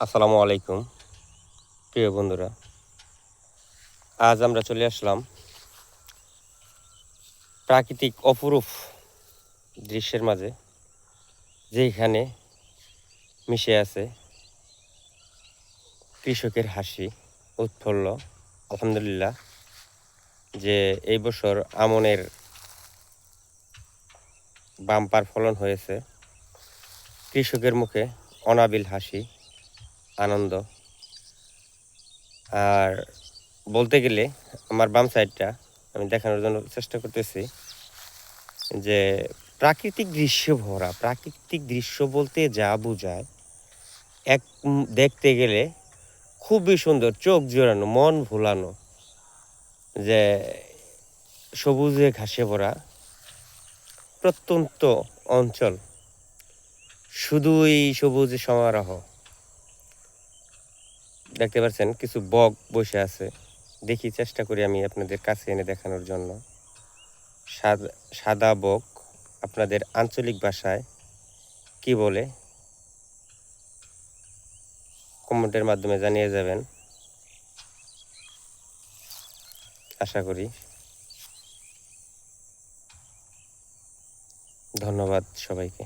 আসসালামু আলাইকুম প্রিয় বন্ধুরা। আজ আমরা চলে আসলাম প্রাকৃতিক অপরূপ দৃশ্যের মাঝে, যেখানে মিশে আছে কৃষকের হাসি উৎফুল্ল। আলহামদুলিল্লাহ যে এই বছর আমনের বাম্পার ফলন হয়েছে। কৃষকের মুখে অনাবিল হাসি, আনন্দ। আর বলতে গেলে আমার বাম সাইডটা আমি দেখানোর জন্য চেষ্টা করতেছি যে প্রাকৃতিক দৃশ্য ভরা। প্রাকৃতিক দৃশ্য বলতে যা বোঝায়, দেখতে গেলে খুবই সুন্দর, চোখ জোড়ানো, মন ভোলানো। যে সবুজে ঘাসে ভরা প্রত্যন্ত অঞ্চল, শুধুই সবুজ সমারোহ। দেখতে পাচ্ছেন কিছু বক বসে আছে। দেখি, চেষ্টা করি আমি আপনাদের কাছে এনে দেখানোর জন্য। সাদা বক আপনাদের আঞ্চলিক ভাষায় কি বলে কমেন্টের মাধ্যমে জানিয়ে যাবেন, আশা করি। ধন্যবাদ সবাইকে।